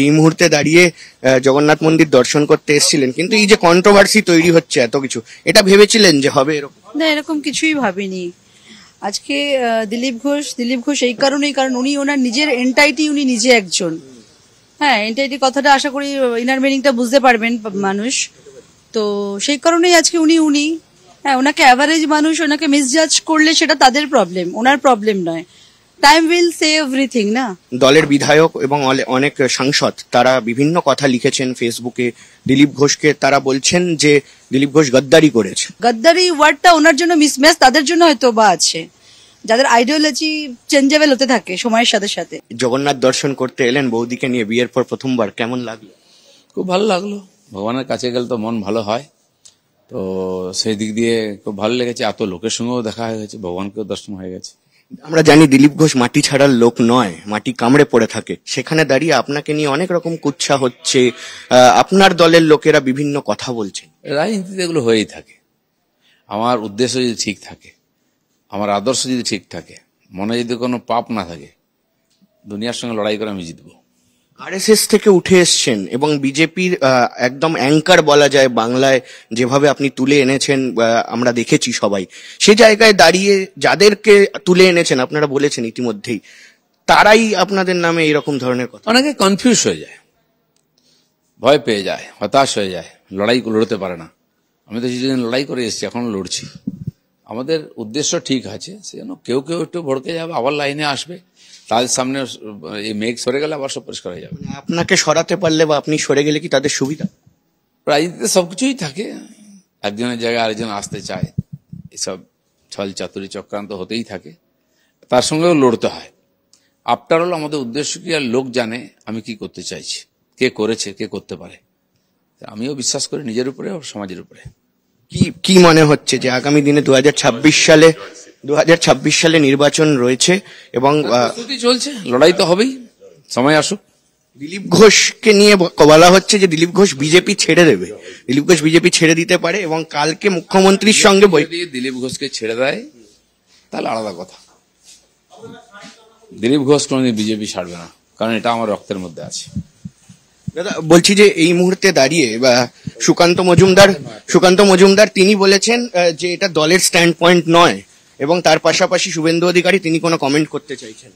এই মুহূর্তে দাঁড়িয়ে জগন্নাথ মন্দির দর্শন করতে এসেছিলেন, কিন্তু এই যে কন্ট্রোভার্সি তৈরি হচ্ছে এত কিছু, এটা ভেবেছিলেন যে হবে এরকম? না, এরকম কিছুই ভাবিনি। আজকে দিলীপ ঘোষ এই কারণেই, কারণ উনি ওনার নিজের এন্টাইটি, উনি নিজে একজন। হ্যাঁ, এন্টাইটি কথাটা আশা করি ইনার মিনিংটা বুঝতে পারবেন মানুষ। তো সেই কারণেই আজকে উনি হ্যাঁ, ওনাকে অ্যাভারেজ মানুষ ওনাকে মিসজাজ করলে সেটা তাদের প্রবলেম, ওনার প্রবলেম নয়। টাইম উইল সে এভরিথিং না। দলের বিধায়ক এবং অনেক সাংসদ তারা বিভিন্ন কথা লিখেছেন ফেসবুকে দিলীপ ঘোষকে, তারা বলছেন যে দিলীপ ঘোষ গদ্দারি করেছে। গদ্দারি ওয়ার্ডটা ওনার জন্য মিসম্যাচ, তাদের জন্য হয়তো বা আছে, যাদের আইডিওলজি চেঞ্জেবল হতে থাকে সময়ের সাথে সাথে। জগন্নাথ দর্শন করতে এলেন বৌদিকে নিয়ে বিয়ের পর প্রথমবার, কেমন লাগলো? খুব ভালো লাগলো। ভগবানের কাছে গেলে তো মন ভালো হয়, তো সেই দিক দিয়ে খুব ভালো লেগেছে। এত লোকের সঙ্গেও দেখা হয়ে গেছে, ভগবানকেও দর্শন হয়ে গেছে। আমরা জানি দিলীপ ঘোষ মাটি ছাড়ার লোক নয়, মাটি কামড়ে পড়ে থাকে। সেখানে দাঁড়িয়ে আপনাকে নিয়ে অনেক রকম কুৎসা হচ্ছে, আপনার দলের লোকেরা বিভিন্ন কথা বলছেন। রাজনীতিতে এগুলো হয়েই থাকে। আমার উদ্দেশ্য যদি ঠিক থাকে, আমার আদর্শ যদি ঠিক থাকে, মনে যদি কোনো পাপ না থাকে, দুনিয়ার সঙ্গে লড়াই করে আমি জিতবো। আরএসএস থেকে উঠে এসছেন এবং বিজেপির একদম অ্যাঙ্কার বলা যায় বাংলায়, যেভাবে আপনি তুলে এনেছেন আমরা দেখেছি সবাই। সে জায়গায় দাঁড়িয়ে যাদেরকে তুলে এনেছেন, আপনারা বলেছেন ইতিমধ্যেই, তারাই আপনাদের নামে এরকম ধরনের কথা। অনেকে কনফিউজ হয়ে যায়, ভয় পেয়ে যায়, হতাশ হয়ে যায়, লড়াই লড়তে পারে না। আমি তো যেদিন লড়াই করে এসেছি, এখনো লড়ছি। আমাদের উদ্দেশ্য ঠিক আছে, সেজন্য কেউ কেউ একটু ভড়কে যাবে, আবার লাইনে আসবে, তাদের সামনে এই মেঘ সরে গেলে আবার সব পরিষ্কার হয়ে যাবে। আপনাকে সরাতে পারলে বা আপনি সরে গেলে কি তাদের সুবিধা? রাজনীতিতে সবকিছুই থাকে, একজনের জায়গায় আরেকজন আসতে চায়, এসব ছল চাতুরি চক্রান্ত হতেই থাকে, তার সঙ্গেও লড়তে হয়। আফটার অল আমাদের উদ্দেশ্য কি, আর লোক জানে আমি কি করতে চাইছি, কে করেছে, কে করতে পারে। আমিও বিশ্বাস করি নিজের উপরে আর সমাজের উপরে। কি মনে হচ্ছে যে আগামী দিনে 2026 সালে নির্বাচন রয়েছে এবং চলছে, লড়াই তো হবেই, সময় আসুক। দিলীপ ঘোষকে নিয়ে বলা হচ্ছে যে দিলীপ ঘোষ বিজেপি ছেড়ে দেবে, দিলীপ ঘোষ বিজেপি ছেড়ে দিতে পারে এবং কালকে মুখ্যমন্ত্রীর সঙ্গে দিলীপ ঘোষকে ছেড়ে দেয় তাহলে আলাদা কথা। দিলীপ ঘোষ কোনোদিন বিজেপি ছাড়বে না, কারণ এটা আমার রক্তের মধ্যে আছে। দাদা বলছি যে এই মুহূর্তে দাঁড়িয়ে সুকান্ত মজুমদার তিনি বলেছেন যে এটা দলের স্ট্যান্ড পয়েন্ট নয়, এবং তার পাশাপাশি শুভেন্দু অধিকারী তিনি কোনো কমেন্ট করতে চাইছেন।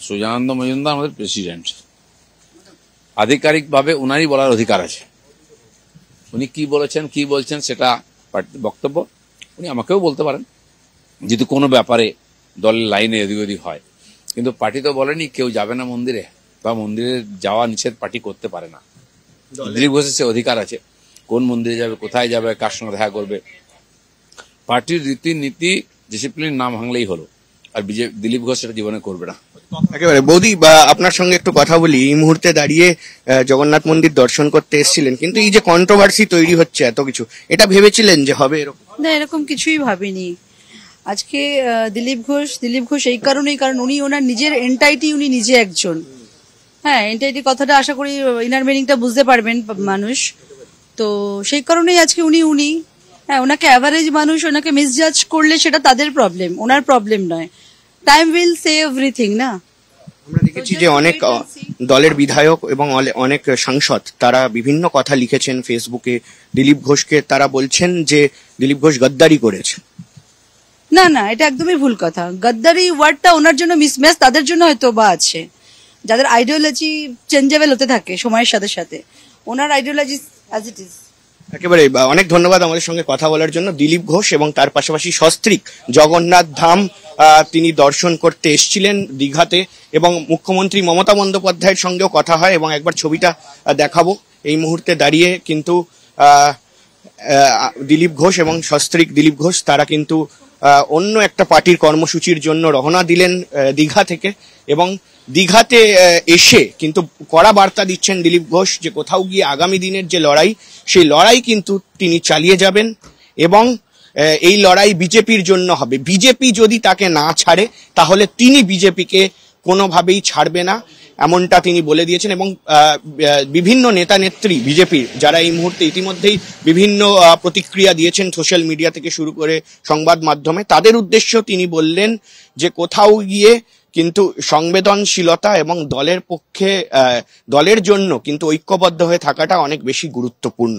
সুজানন্দ মজুমদার আমাদের প্রেসিডেন্ট, আধিকারিকভাবে উনারই বলার অধিকার আছে। উনি কি বলেছেন কি বলছেন সেটা পার্টির বক্তব্য, উনি আমাকেও বলতে পারেন যদি কোনো ব্যাপারে দলের লাইনে এদিক ওদিক হয়। কিন্তু পার্টি তো বলেনি কেউ যাবে না মন্দিরে, বা মন্দিরে যাওয়া নিষেধ পার্টি করতে পারে না। দিলীপ ঘোষের সে অধিকার আছে, কোন মন্দিরে যাবে, কোথায় যাবে, কার সঙ্গে দেখা করবে। পার্টির রীতিনীতি ডিসিপ্লিন নাম ভাঙলেই হলো, আর দিলীপ ঘোষ সেটা জীবনে করবে না। একেবারে। বৌদি, আপনার সঙ্গে একটু কথা বলি। এই মুহূর্তে দাঁড়িয়ে জগন্নাথ মন্দির দর্শন করতে এসেছিলেন, কিন্তু এই যে কন্ট্রোভার্সি তৈরি হচ্ছে এত কিছু, এটা ভেবেছিলেন যে হবে এরকম? না, এরকম কিছুই ভাবিনি। আজকে দিলীপ ঘোষ এই কারণেই, কারণ উনি ওনার নিজের এন্টাইটি, উনি নিজে একজন। হ্যাঁ, এন্টাইটি কথাটা আশা করি ইনার মিনিংটা বুঝতে পারবেন মানুষ। তো সেই কারণেই আজকে উনি হ্যাঁ, ওনাকে অ্যাভারেজ মানুষ ওনাকে মিসজাজ করলে সেটা তাদের প্রবলেম, ওনার প্রবলেম নয়। টাইম উইল সে এভরিথিং না। আমরা দেখেছি যে অনেক দলের বিধায়ক এবং অনেক সাংসদ তারা বিভিন্ন কথা লিখেছেন ফেসবুকে দিলীপ ঘোষকে, তারা বলছেন যে দিলীপ ঘোষ গদ্দারি করেছে। না, এটা একদমই ভুল কথা। গদ্দারি ওয়ার্ডটা ওনার জন্য মিসম্যাচ, তাদের জন্য হয়তো বা আছে, যাদের আইডিওলজি চেঞ্জেবল হতে থাকে সময়ের সাথে সাথে। ওনার আইডিওলজি অ্যাজ ইট ইজ। একেবারে। অনেক ধন্যবাদ আমাদের সঙ্গে কথা বলার জন্য। দিলীপ ঘোষ এবং তার পাশাপাশি সস্ত্রীক জগন্নাথ ধাম তিনি দর্শন করতে এসেছিলেন দীঘাতে, এবং মুখ্যমন্ত্রী মমতা বন্দ্যোপাধ্যায়ের সঙ্গেও কথা হয়, এবং একবার ছবিটা দেখাবো। এই মুহূর্তে দাঁড়িয়ে কিন্তু দিলীপ ঘোষ এবং সস্ত্রীক দিলীপ ঘোষ তারা কিন্তু অন্য একটা পার্টির কর্মসূচির জন্য রওনা দিলেন দীঘা থেকে, এবং দীঘাতে এসে কিন্তু কড়া বার্তা দিচ্ছেন দিলীপ ঘোষ যে কোথাও গিয়ে আগামী দিনের যে লড়াই, সেই লড়াই কিন্তু তিনি চালিয়ে যাবেন, এবং এই লড়াই বিজেপির জন্য হবে। বিজেপি যদি তাকে না ছাড়ে তাহলে তিনি বিজেপিকে কোনোভাবেই ছাড়বে না, এমনটা তিনি বলে দিয়েছেন। এবং বিভিন্ন নেতা নেত্রী বিজেপির যারা এই মুহূর্তে ইতিমধ্যেই বিভিন্ন প্রতিক্রিয়া দিয়েছেন সোশ্যাল মিডিয়া থেকে শুরু করে সংবাদ মাধ্যমে, তাদের উদ্দেশ্যেও তিনি বললেন যে কোথাও গিয়ে কিন্তু সংবেদনশীলতা এবং দলের পক্ষে দলের জন্য কিন্তু ঐক্যবদ্ধ হয়ে থাকাটা অনেক বেশি গুরুত্বপূর্ণ।